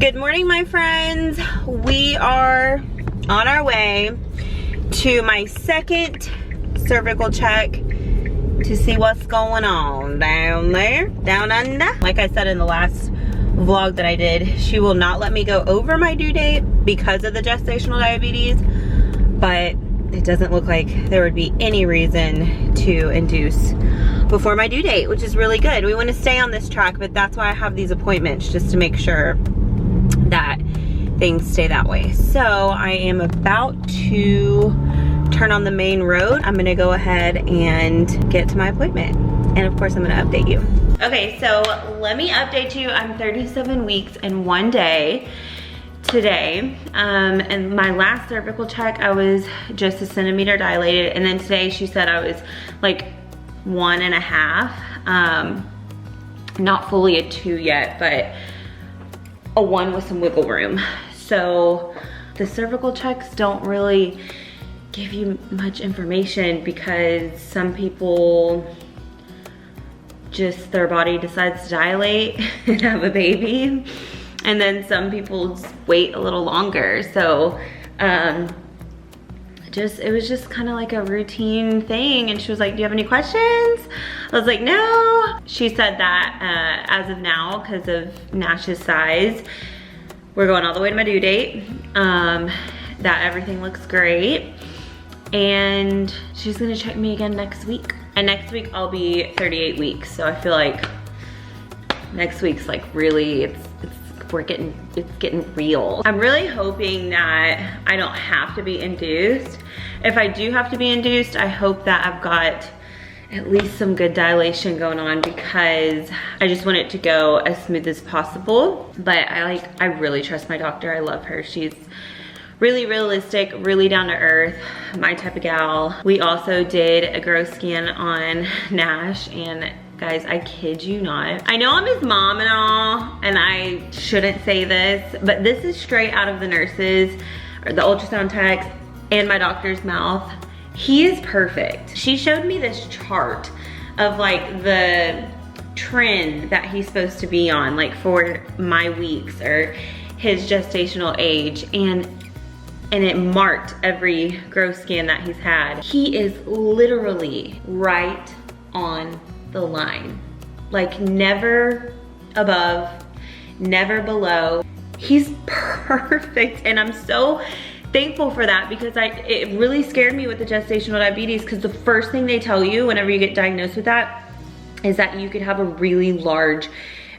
Good morning, my friends. We are on our way to my second cervical check to see what's going on down there, down under. Like I said in the last vlog that I did, she will not let me go over my due date because of the gestational diabetes, but it doesn't look like there would be any reason to induce before my due date, which is really good. We want to stay on this track, but that's why I have these appointments, just to make sure that things stay that way. So I am about to turn on the main road. I'm gonna go ahead and get to my appointment. And of course, I'm gonna update you. Okay, so let me update you. I'm 37 weeks and 1 day today. And my last cervical check, I was just a centimeter dilated. And then today she said I was like 1.5. Not fully a 2 yet, but a 1 with some wiggle room. So the cervical checks don't really give you much information because some people just, their body decides to dilate and have a baby. And then some people just wait a little longer. So it was just kind of like a routine thing. And she was like, do you have any questions? I was like, no. She said that as of now, because of Nash's size, we're going all the way to my due date, that everything looks great. And she's gonna check me again next week. And next week I'll be 38 weeks. So I feel like next week's like really, it's getting real. I'm really hoping that I don't have to be induced. If I do have to be induced, I hope that I've got at least some good dilation going on, because I just want it to go as smooth as possible. But I really trust my doctor. I love her. She's really realistic, really down to earth, my type of gal. We also did a growth scan on Nash, and guys, I kid you not. I know I'm his mom and all, and I shouldn't say this, but this is straight out of the nurses, or the ultrasound techs, and my doctor's mouth. He is perfect. She showed me this chart of like the trend that he's supposed to be on, like for my weeks or his gestational age, and it marked every growth scan that he's had. He is literally right on the line. Like never above, never below. He's perfect, and I'm so thankful for that, because it really scared me with the gestational diabetes, because the first thing they tell you whenever you get diagnosed with that is that you could have a really large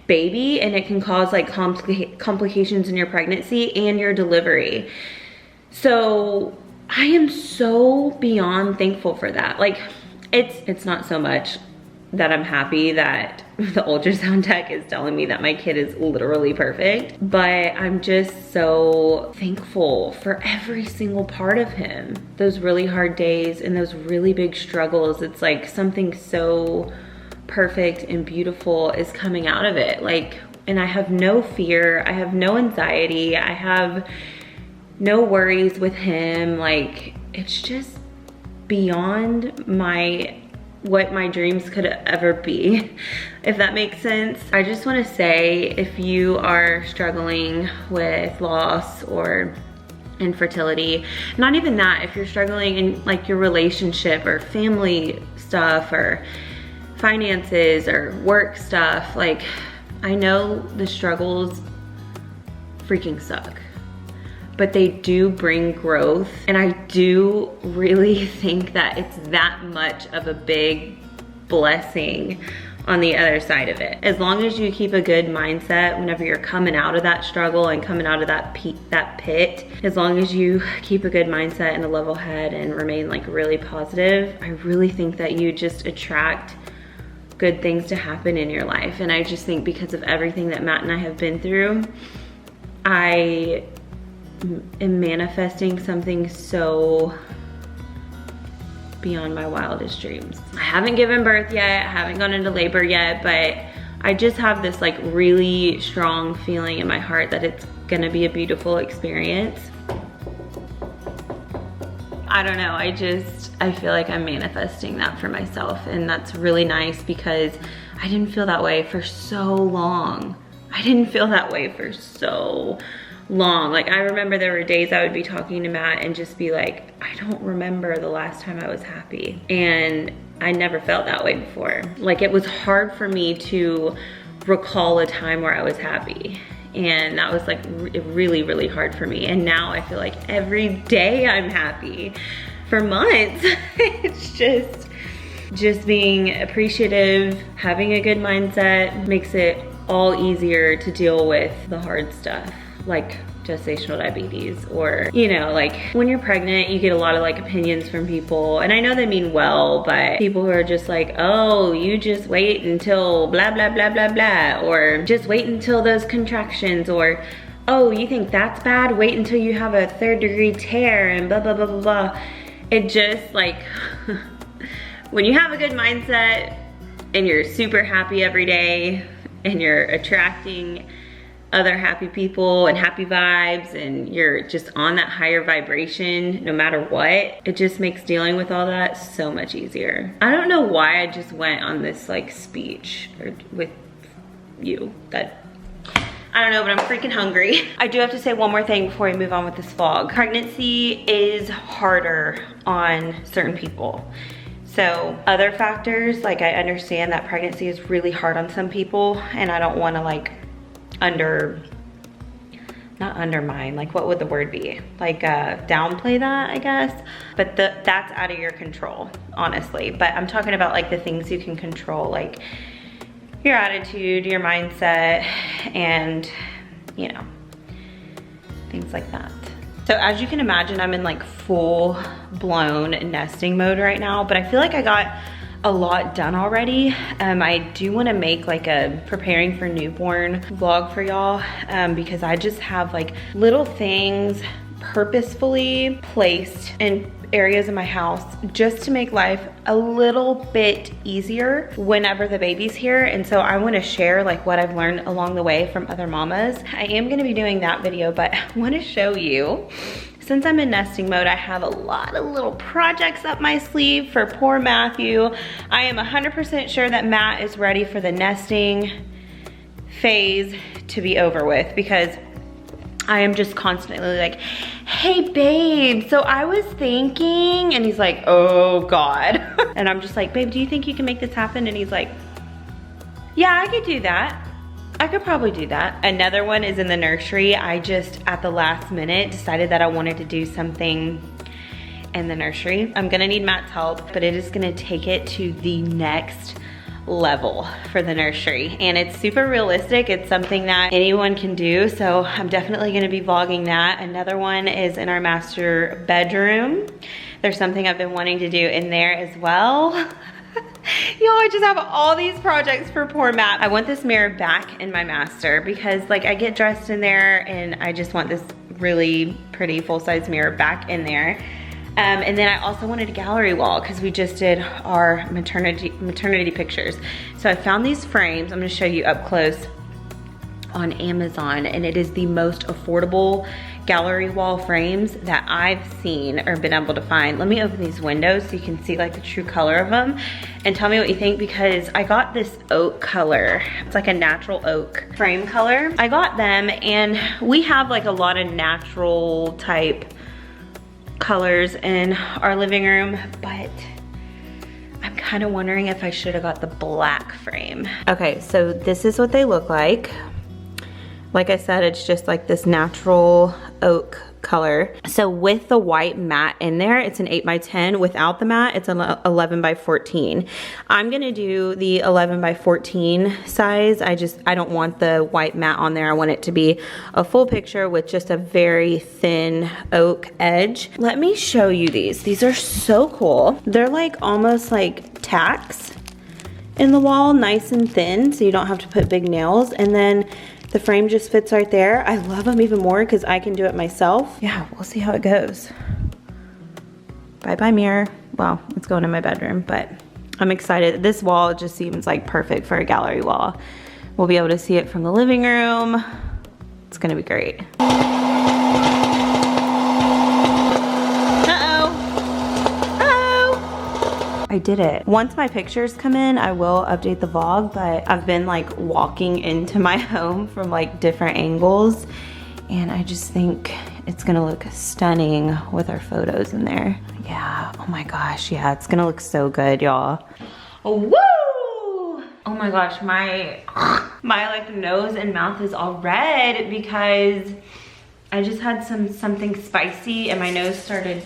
baby, and it can cause like complications in your pregnancy and your delivery. So I am so beyond thankful for that. Like it's not so much that I'm happy that the ultrasound tech is telling me that my kid is literally perfect, but I'm just so thankful for every single part of him. Those really hard days and those really big struggles, it's like something so perfect and beautiful is coming out of it. Like, and I have no fear, I have no anxiety, I have no worries with him. Like, it's just beyond what my dreams could ever be, if that makes sense. I just wanna say, if you are struggling with loss or infertility, not even that, if you're struggling in like your relationship or family stuff or finances or work stuff, like I know the struggles freaking suck, but they do bring growth. And I do really think that it's that much of a big blessing on the other side of it. As long as you keep a good mindset whenever you're coming out of that struggle and coming out of that pit, as long as you keep a good mindset and a level head and remain like really positive, I really think that you just attract good things to happen in your life. And I just think because of everything that Matt and I have been through, I am manifesting something so beyond my wildest dreams. I haven't given birth yet, I haven't gone into labor yet, but I just have this like really strong feeling in my heart that it's gonna be a beautiful experience. I don't know, I feel like I'm manifesting that for myself, and that's really nice because I didn't feel that way for so long. I didn't feel that way for so long. Like I remember there were days I would be talking to Matt and just be like, I don't remember the last time I was happy. And I never felt that way before. Like it was hard for me to recall a time where I was happy. And that was like really, really hard for me. And now I feel like every day I'm happy for months. It's just being appreciative, having a good mindset makes it all easier to deal with the hard stuff, like gestational diabetes, or, you know, like when you're pregnant, you get a lot of like opinions from people, and I know they mean well, but people who are just like, oh, you just wait until blah, blah, blah, blah, blah, or just wait until those contractions, or, oh, you think that's bad? Wait until you have a 3rd-degree tear and blah, blah, blah, blah, blah. It just like, when you have a good mindset and you're super happy every day and you're attracting other happy people and happy vibes and you're just on that higher vibration no matter what, it just makes dealing with all that so much easier. I don't know why I just went on this like speech with you that, I don't know, but I'm freaking hungry. I do have to say one more thing before we move on with this vlog. Pregnancy is harder on certain people. So other factors, like I understand that pregnancy is really hard on some people, and I don't wanna like not undermine, like what would the word be? Like downplay that, I guess. But that's out of your control, honestly. But I'm talking about like the things you can control, like your attitude, your mindset, and you know, things like that. So as you can imagine, I'm in like full blown nesting mode right now, but I feel like I got a lot done already. I do want to make like a preparing for newborn vlog for y'all, because I just have like little things purposefully placed in areas of my house just to make life a little bit easier whenever the baby's here. And so I want to share like what I've learned along the way from other mamas. I am going to be doing that video, but I want to show you, since I'm in nesting mode, I have a lot of little projects up my sleeve for poor Matthew. I am 100% sure that Matt is ready for the nesting phase to be over with, because I am just constantly like, hey babe, so I was thinking, and he's like, oh God. And I'm just like, babe, do you think you can make this happen? And he's like, yeah, I could do that. I could probably do that. Another one is in the nursery. I just, at the last minute, decided that I wanted to do something in the nursery. I'm gonna need Matt's help, but it is gonna take it to the next level for the nursery. And it's super realistic. It's something that anyone can do. So I'm definitely gonna be vlogging that. Another one is in our master bedroom. There's something I've been wanting to do in there as well. Y'all, I just have all these projects for poor Matt. I want this mirror back in my master because like I get dressed in there and I just want this really pretty full-size mirror back in there. And then I also wanted a gallery wall because we just did our maternity pictures. So I found these frames. I'm gonna show you up close on Amazon, and it is the most affordable gallery wall frames that I've seen or been able to find. Let me open these windows so you can see like the true color of them and tell me what you think, because I got this oak color. It's like a natural oak frame color. I got them, and we have like a lot of natural type colors in our living room, but I'm kind of wondering if I should have got the black frame. Okay, so this is what they look like. Like I said, it's just like this natural oak color. So with the white mat in there, it's an 8x10. Without the mat, it's an 11x14. I'm gonna do the 11x14 size. I don't want the white mat on there. I want it to be a full picture with just a very thin oak edge. Let me show you these. These are so cool. They're like almost like tacks in the wall, nice and thin, so you don't have to put big nails. And then the frame just fits right there. I love them even more because I can do it myself. Yeah, we'll see how it goes. Bye-bye mirror. Well, it's going in my bedroom, but I'm excited. This wall just seems like perfect for a gallery wall. We'll be able to see it from the living room. It's gonna be great. Uh-oh. Uh-oh. I I did it. Once my pictures come in, I will update the vlog, but I've been like walking into my home from like different angles, and I just think it's gonna look stunning with our photos in there. Yeah, oh my gosh, yeah, it's gonna look so good, y'all. Woo! Oh my gosh, my like nose and mouth is all red because I just had something spicy and my nose started.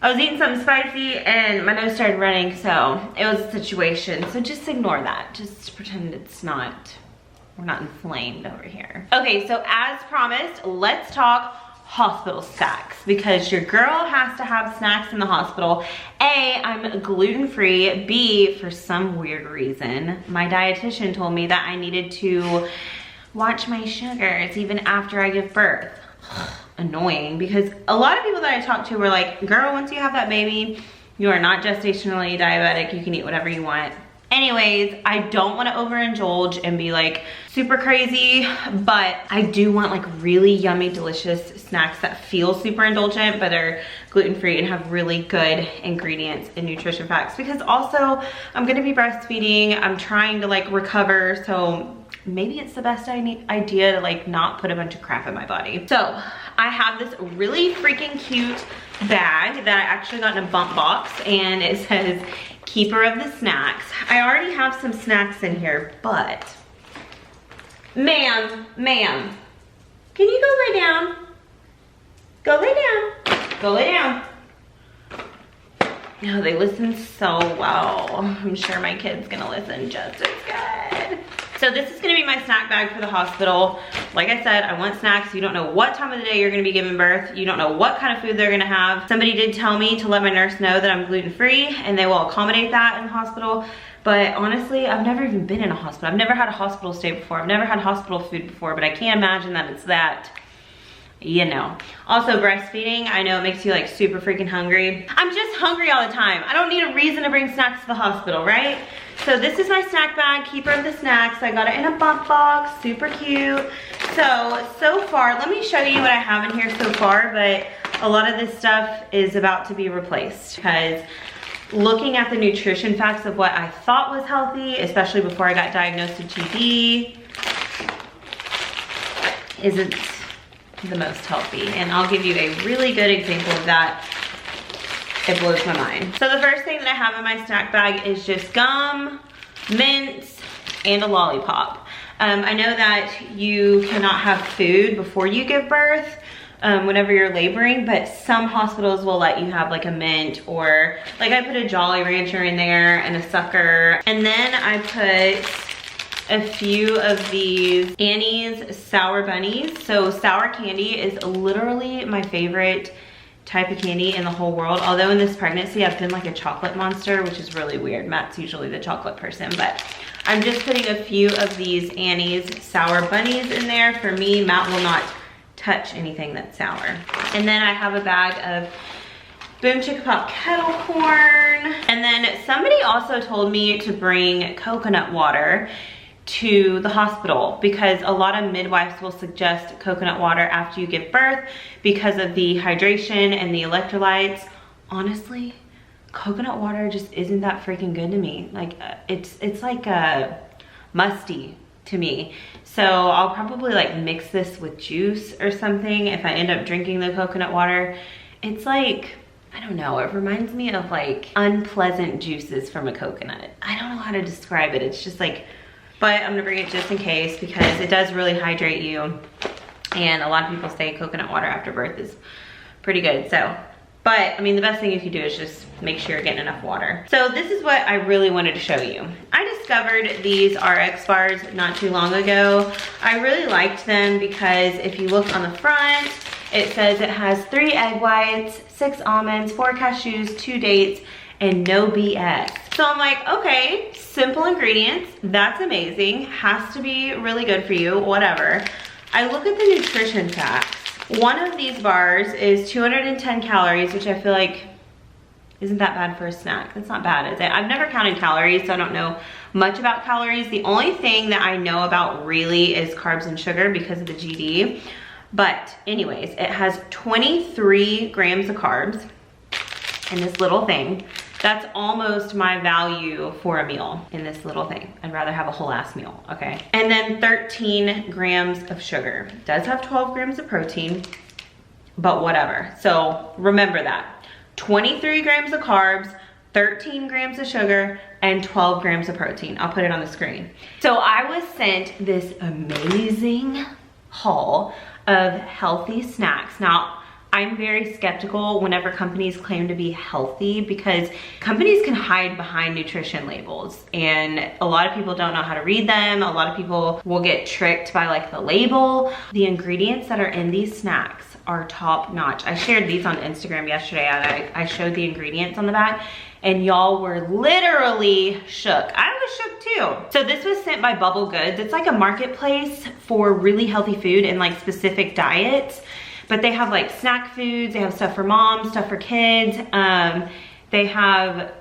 I was eating something spicy and my nose started running, so it was a situation. So just ignore that. Just pretend it's not, we're not inflamed over here. Okay, so as promised, let's talk hospital snacks because your girl has to have snacks in the hospital. A, I'm gluten-free. B, for some weird reason, my dietitian told me that I needed to watch my sugars even after I give birth. Annoying, because a lot of people that I talk to were like, girl, once you have that baby, you are not gestationally diabetic, you can eat whatever you want. Anyways, I don't want to overindulge and be like super crazy, but I do want like really yummy, delicious snacks that feel super indulgent, but are gluten-free and have really good ingredients and nutrition facts. Because also, I'm gonna be breastfeeding, I'm trying to like recover, so maybe it's the best idea to like not put a bunch of crap in my body. So I have this really freaking cute bag that I actually got in a bump box, and it says keeper of the snacks. I already have some snacks in here, but ma'am, can you go lay down? Go lay down, go lay down. No, they listen so well. I'm sure my kid's gonna listen just as good. So this is gonna be my snack bag for the hospital. Like I said, I want snacks. You don't know what time of the day you're gonna be giving birth. You don't know what kind of food they're gonna have. Somebody did tell me to let my nurse know that I'm gluten-free, and they will accommodate that in the hospital. But honestly, I've never even been in a hospital. I've never had a hospital stay before. I've never had hospital food before, but I can't imagine that it's that, you know. Also, breastfeeding, I know it makes you like super freaking hungry. I'm just hungry all the time. I don't need a reason to bring snacks to the hospital, right? So this is my snack bag, keeper of the snacks. I got it in a bump box, super cute. So far, let me show you what I have in here so far, but a lot of this stuff is about to be replaced because looking at the nutrition facts of what I thought was healthy, especially before I got diagnosed with GD, isn't the most healthy. And I'll give you a really good example of that. It blows my mind. So the first thing that I have in my snack bag is just gum, mints, and a lollipop. I know that you cannot have food before you give birth whenever you're laboring, but some hospitals will let you have like a mint, or like I put a Jolly Rancher in there and a sucker. And then I put a few of these Annie's Sour Bunnies. So sour candy is literally my favorite type of candy in the whole world. Although in this pregnancy, I've been like a chocolate monster, which is really weird. Matt's usually the chocolate person, but I'm just putting a few of these Annie's Sour Bunnies in there. For me, Matt will not touch anything that's sour. And then I have a bag of Boom Chicka Pop kettle corn. And then somebody also told me to bring coconut water to the hospital because a lot of midwives will suggest coconut water after you give birth because of the hydration and the electrolytes. Honestly, coconut water just isn't that freaking good to me. Like it's like musty to me. So I'll probably like mix this with juice or something if I end up drinking the coconut water. It's like, I don't know, it reminds me of like unpleasant juices from a coconut. I don't know how to describe it. It's just like, but I'm gonna bring it just in case because it does really hydrate you. And a lot of people say coconut water after birth is pretty good. So, but I mean, the best thing you can do is just make sure you're getting enough water. So this is what I really wanted to show you. I discovered these RX bars not too long ago. I really liked them because if you look on the front, it says it has 3 egg whites, 6 almonds, 4 cashews, 2 dates, and no BS. So I'm like, okay, simple ingredients, that's amazing, has to be really good for you, whatever. I look at the nutrition facts. One of these bars is 210 calories, which I feel like isn't that bad for a snack. That's not bad, is it? I've never counted calories, so I don't know much about calories. The only thing that I know about really is carbs and sugar because of the GD. But anyways, it has 23 grams of carbs, in this little thing. That's almost my value for a meal in this little thing. I'd rather have a whole ass meal, okay? And then 13 grams of sugar. It does have 12 grams of protein, but whatever. So remember that. 23 grams of carbs, 13 grams of sugar, and 12 grams of protein. I'll put it on the screen. So I was sent this amazing haul of healthy snacks. Now, I'm very skeptical whenever companies claim to be healthy because companies can hide behind nutrition labels and a lot of people don't know how to read them. A lot of people will get tricked by like the label. The ingredients that are in these snacks are top notch. I shared these on Instagram yesterday and I showed the ingredients on the back and y'all were literally shook. I was shook too. So this was sent by Bubble Goods. It's like a marketplace for really healthy food and like specific diets. But they have like snack foods, they have stuff for moms, stuff for kids. They have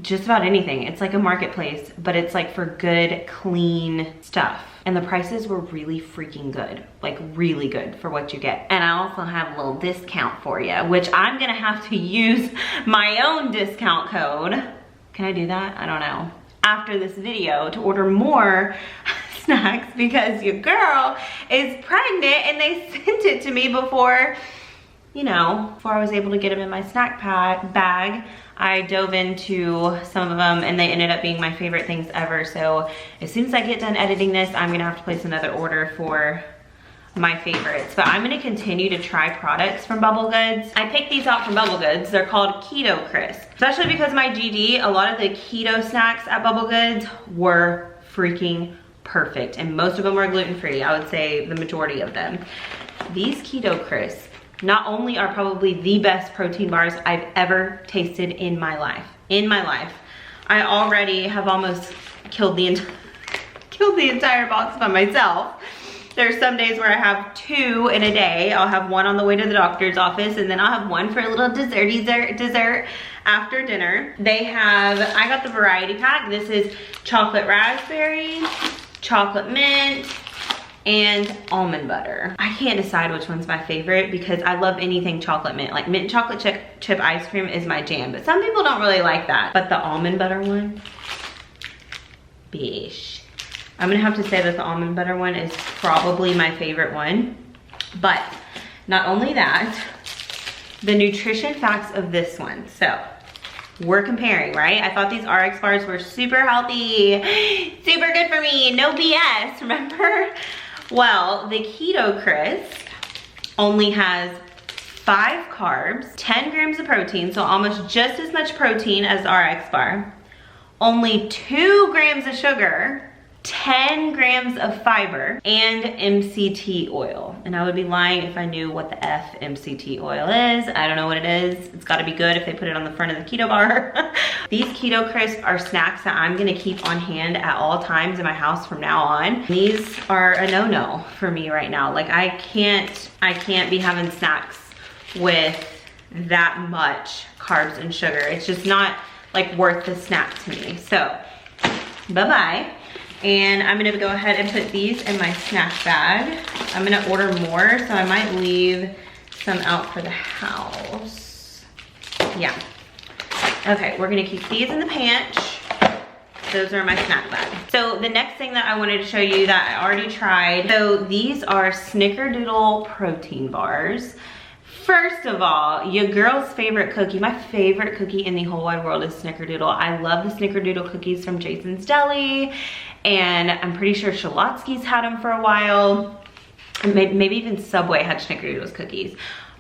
just about anything. It's like a marketplace, but it's like for good, clean stuff. And the prices were really freaking good, like really good for what you get. And I also have a little discount for you, which I'm gonna have to use my own discount code. Can I do that? I don't know. After this video to order more snacks because your girl is pregnant and they sent it to me before, you know, before I was able to get them in my snack bag. I dove into some of them and they ended up being my favorite things ever. So as soon as I get done editing this, I'm gonna have to place another order for my favorites. But I'm gonna continue to try products from Bubble Goods. I picked these out from Bubble Goods. They're called Keto Crisps. Especially because my GD, a lot of the keto snacks at Bubble Goods were freaking perfect. And most of them are gluten-free. I would say the majority of them. These Keto Crisps not only are probably the best protein bars I've ever tasted in my life. I already have almost killed the entire box by myself. There's some days where I have 2 in a day. I'll have one on the way to the doctor's office and then I'll have one for a little dessert after dinner. They have, I got the variety pack. This is chocolate raspberry, chocolate mint, and almond butter. I can't decide which one's my favorite because I love anything chocolate mint. Like mint chocolate chip ice cream is my jam, but some people don't really like that. But the almond butter one, bish. I'm gonna have to say that the almond butter one is probably my favorite one. But not only that, the nutrition facts of this one. So we're comparing, right? I thought these RX bars were super healthy, super good for me, no BS, remember? Well, the Keto Crisp only has 5 carbs, 10 grams of protein, so almost just as much protein as the RX bar, only 2 grams of sugar, 10 grams of fiber, and MCT oil. And I would be lying if I knew what the F MCT oil is. I don't know what it is. It's gotta be good if they put it on the front of the keto bar. These Keto Crisps are snacks that I'm gonna keep on hand at all times in my house from now on. These are a no-no for me right now. Like I can't be having snacks with that much carbs and sugar. It's just not like worth the snack to me. So, bye-bye. And I'm gonna go ahead and put these in my snack bag. I'm gonna order more, so I might leave some out for the house. Yeah. Okay, we're gonna keep these in the pantry. Those are my snack bag. So the next thing that I wanted to show you that I already tried. So these are Snickerdoodle protein bars. First of all, your girl's favorite cookie, my favorite cookie in the whole wide world is Snickerdoodle. I love the Snickerdoodle cookies from Jason's Deli, and I'm pretty sure Shalotsky's had them for a while. Maybe even Subway had Snickerdoodle's cookies.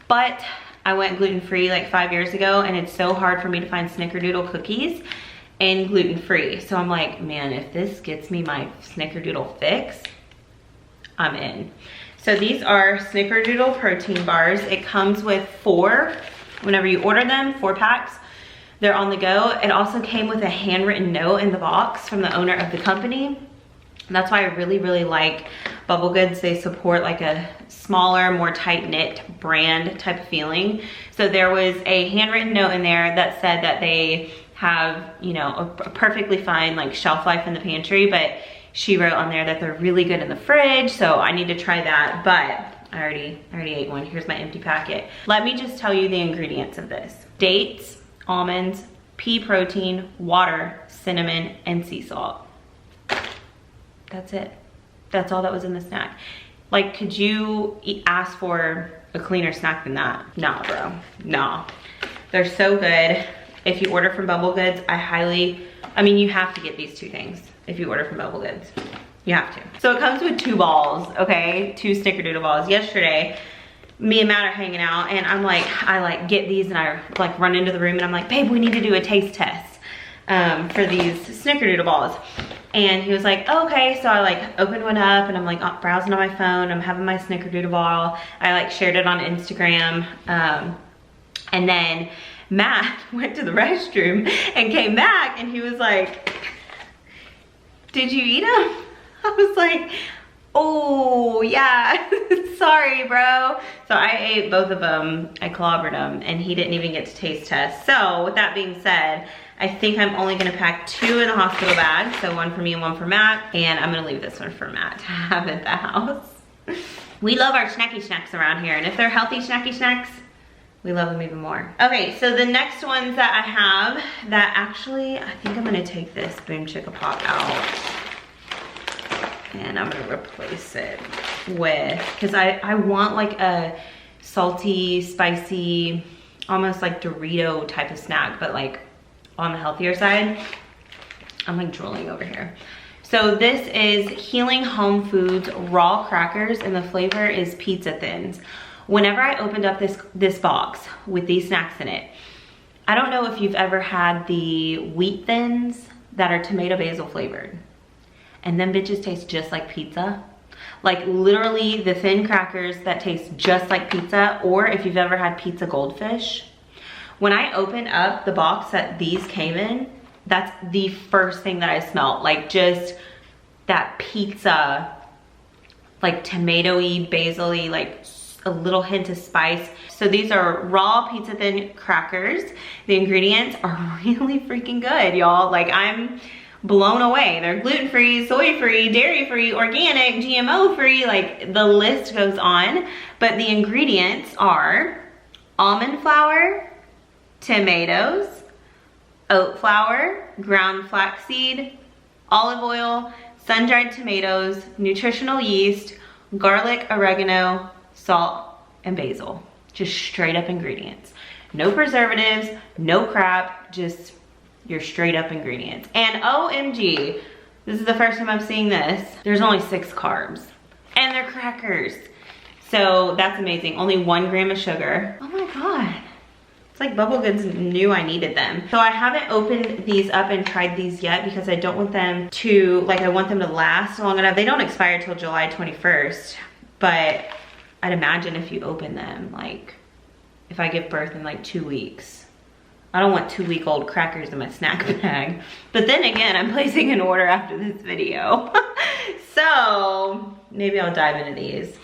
But I went gluten-free like 5 years ago, and it's so hard for me to find Snickerdoodle cookies and gluten-free. So I'm like, man, if this gets me my Snickerdoodle fix, I'm in. So these are Snickerdoodle protein bars. It comes with 4, whenever you order them, 4 packs. They're on the go. It also came with a handwritten note in the box from the owner of the company. And that's why I really, really like Bubble Goods. They support like a smaller, more tight-knit brand type of feeling. So there was a handwritten note in there that said that they have, you know, a perfectly fine like shelf life in the pantry, but she wrote on there that they're really good in the fridge, so I need to try that, but I already ate one. Here's my empty packet. Let me just tell you the ingredients of this. Dates, almonds, pea protein, water, cinnamon, and sea salt. That's it. That's all that was in the snack. Like, could you ask for a cleaner snack than that? Nah, bro, nah. They're so good. If you order from Bubble Goods, I mean, you have to get these two things if you order from Bubble Goods. You have to. So it comes with 2 balls, okay? 2 snickerdoodle balls. Yesterday, me and Matt are hanging out and I like get these and I like run into the room and I'm like, babe, we need to do a taste test for these snickerdoodle balls. And he was like, oh, okay. So I like opened one up and I'm like browsing on my phone. I'm having my snickerdoodle ball. I like shared it on Instagram. And then Matt went to the restroom and came back and he was like, did you eat them? I was like, oh yeah, sorry bro. So I ate both of them, I clobbered them, and he didn't even get to taste test. So with that being said, I think I'm only gonna pack 2 in the hospital bag. So 1 for me and 1 for Matt. And I'm gonna leave this one for Matt to have at the house. We love our snacky snacks around here. And if they're healthy snacky snacks, we love them even more. Okay, so the next ones that I have that actually, I think I'm gonna take this Boom Chicka Pop out. And I'm gonna replace it with, because I want like a salty, spicy, almost like Dorito type of snack, but like on the healthier side. I'm like drooling over here. So this is Healing Home Foods raw crackers and the flavor is pizza thins. Whenever I opened up this box with these snacks in it, I don't know if you've ever had the wheat thins that are tomato basil flavored. And them bitches taste just like pizza. Like literally the thin crackers that taste just like pizza, or if you've ever had pizza goldfish. When I opened up the box that these came in, that's the first thing that I smelled. Like just that pizza, like tomatoey, basil-y, like a little hint of spice. So these are raw pizza thin crackers. The ingredients are really freaking good, y'all. Like I'm blown away. They're gluten-free, soy-free, dairy-free, organic, GMO-free, like the list goes on. But the ingredients are almond flour, tomatoes, oat flour, ground flaxseed, olive oil, sun-dried tomatoes, nutritional yeast, garlic, oregano, salt, and basil. Just straight up ingredients. No preservatives, no crap, just your straight up ingredients. And OMG, this is the first time I'm seeing this. There's only 6 carbs and they're crackers. So that's amazing. Only 1 gram of sugar. Oh my God. It's like Bubble Goods knew I needed them. So I haven't opened these up and tried these yet because I don't want them to, like I want them to last long enough. They don't expire till July 21st, but I'd imagine if you open them, like if I give birth in like 2 weeks, I don't want 2-week-old crackers in my snack bag. But then again, I'm placing an order after this video. So maybe I'll dive into these.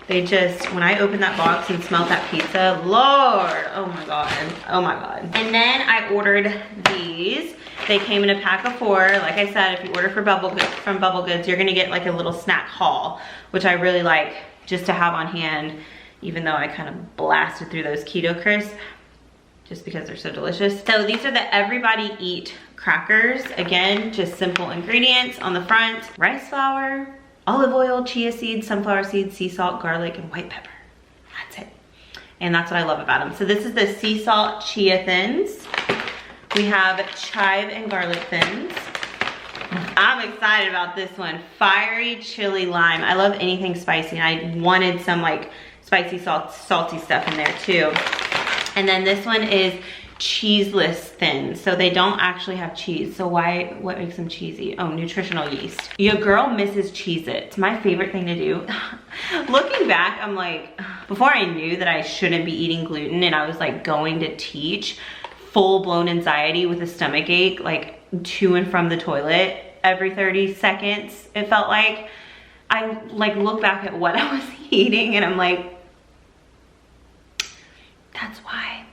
They just, when I opened that box and smelled that pizza, Lord, oh my God, oh my God. And then I ordered these. They came in a pack of 4. Like I said, if you order from Bubble Goods, you're gonna get like a little snack haul, which I really like just to have on hand, even though I kind of blasted through those Keto Crisps just because they're so delicious. So these are the Everybody Eat crackers. Again, just simple ingredients on the front. Rice flour, olive oil, chia seeds, sunflower seeds, sea salt, garlic, and white pepper. That's it. And that's what I love about them. So this is the sea salt chia thins. We have chive and garlic thins. I'm excited about this one. Fiery chili lime. I love anything spicy, and I wanted some like spicy salty stuff in there too. And then this one is cheeseless thins. So they don't actually have cheese. So what makes them cheesy? Oh, nutritional yeast. Your girl misses Cheez-Its. My favorite thing to do. Looking back, I'm like, before I knew that I shouldn't be eating gluten and I was like going to teach, full-blown anxiety with a stomach ache, like to and from the toilet every 30 seconds, it felt like. I like look back at what I was eating and I'm like, that's why.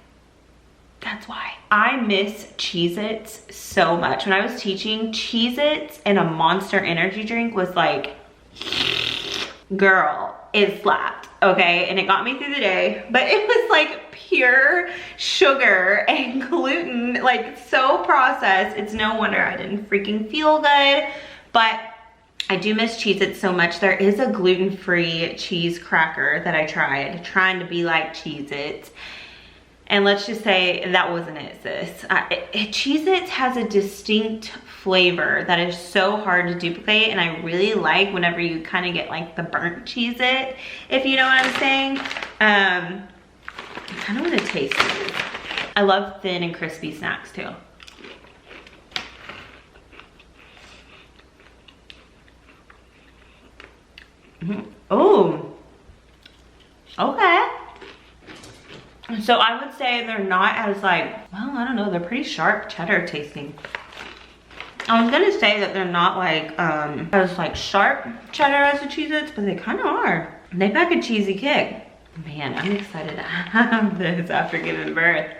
That's why. I miss Cheez-Its so much. When I was teaching, Cheez-Its and a Monster energy drink was like, girl, it slapped, okay? And it got me through the day, but it was like pure sugar and gluten, like so processed. It's no wonder I didn't freaking feel good, but I do miss Cheez-Its so much. There is a gluten-free cheese cracker that I tried, trying to be like Cheez-Its. And let's just say that wasn't it, sis. Cheez-Its has a distinct flavor that is so hard to duplicate, and I really like whenever you kind of get like the burnt Cheez-It, if you know what I'm saying. I kind of want to taste these. I love thin and crispy snacks too. Oh, okay. So I would say they're not as like, well, I don't know, they're pretty sharp cheddar tasting. I was gonna say that they're not like as like sharp cheddar as the Cheez-Its, but they kind of are. They pack a cheesy kick. Man, I'm excited to have this after giving birth.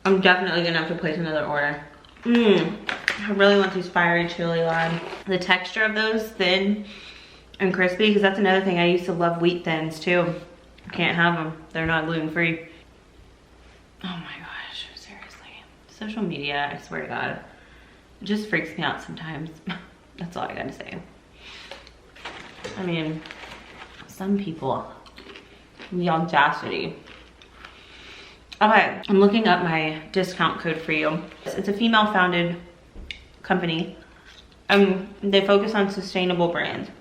I'm definitely gonna have to place another order. I really want these fiery chili lime. The texture of those thin and crispy, because that's another thing. I used to love wheat thins too. Can't have them. They're not gluten-free. Oh my gosh, seriously. Social media, I swear to God, it just freaks me out sometimes. That's all I gotta say. I mean, some people, the audacity. Okay, I'm looking up my discount code for you. It's a female-founded company. They focus on sustainable brands.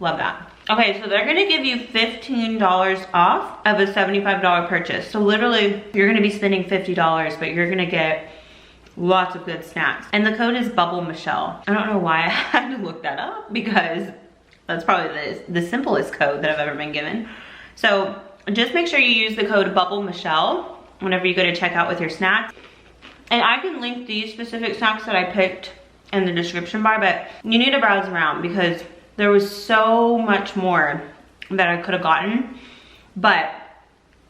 Love that. Okay, so they're gonna give you $15 off of a $75 purchase. So literally, you're gonna be spending $50, but you're gonna get lots of good snacks. And the code is BUBBLEMICHELLE. I don't know why I had to look that up, because that's probably the simplest code that I've ever been given. So just make sure you use the code BUBBLEMICHELLE whenever you go to checkout with your snacks. And I can link these specific snacks that I picked in the description bar, but you need to browse around because there was so much more that I could have gotten, but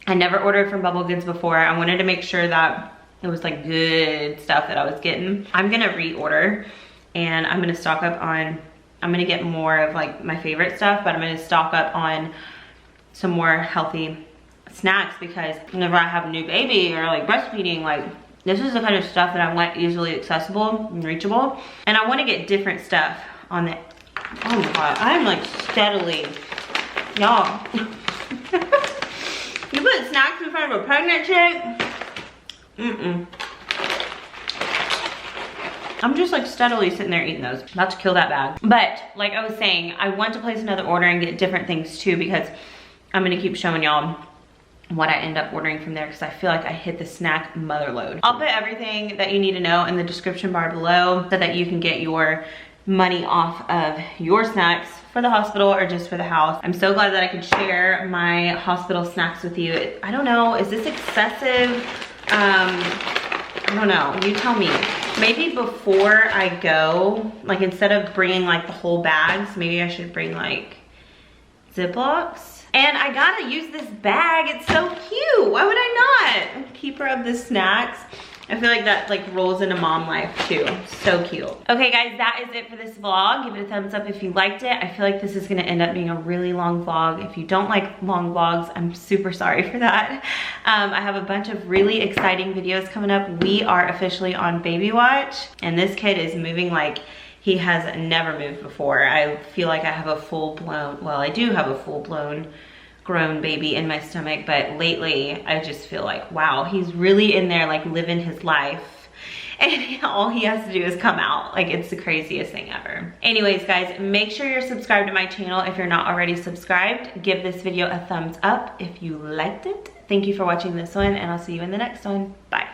I never ordered from Bubble Goods before. I wanted to make sure that it was like good stuff that I was getting. I'm gonna reorder and I'm gonna stock up on, I'm gonna get more of like my favorite stuff, but I'm gonna stock up on some more healthy snacks, because whenever I have a new baby or like breastfeeding, like this is the kind of stuff that I want easily accessible and reachable. And I wanna get different stuff on the, oh my God, I'm like steadily, y'all. You put snacks in front of a pregnant chick? I'm just like steadily sitting there eating those. About to kill that bag. But like I was saying, I want to place another order and get different things too, because I'm gonna keep showing y'all what I end up ordering from there, because I feel like I hit the snack mother load. I'll put everything that you need to know in the description bar below so that you can get your money off of your snacks for the hospital or just for the house. I'm so glad that I could share my hospital snacks with you. I don't know, is this excessive? I don't know, you tell me. Maybe before I go, like instead of bringing like the whole bags, maybe I should bring like Ziplocs. And I gotta use this bag, it's so cute. Why would I not? Keeper of the snacks. I feel like that like rolls into mom life too. So cute. Okay guys, that is it for this vlog. Give it a thumbs up if you liked it. I feel like this is gonna end up being a really long vlog. If you don't like long vlogs, I'm super sorry for that. I have a bunch of really exciting videos coming up. We are officially on baby watch, and this kid is moving like he has never moved before. I feel like I have a full-blown, well, I do have a full-blown grown baby in my stomach, but lately I just feel like, wow, he's really in there like living his life, and all he has to do is come out. Like, it's the craziest thing ever. Anyways guys, make sure you're subscribed to my channel if you're not already subscribed. Give this video a thumbs up if you liked it. Thank you for watching this one, and I'll see you in the next one. Bye.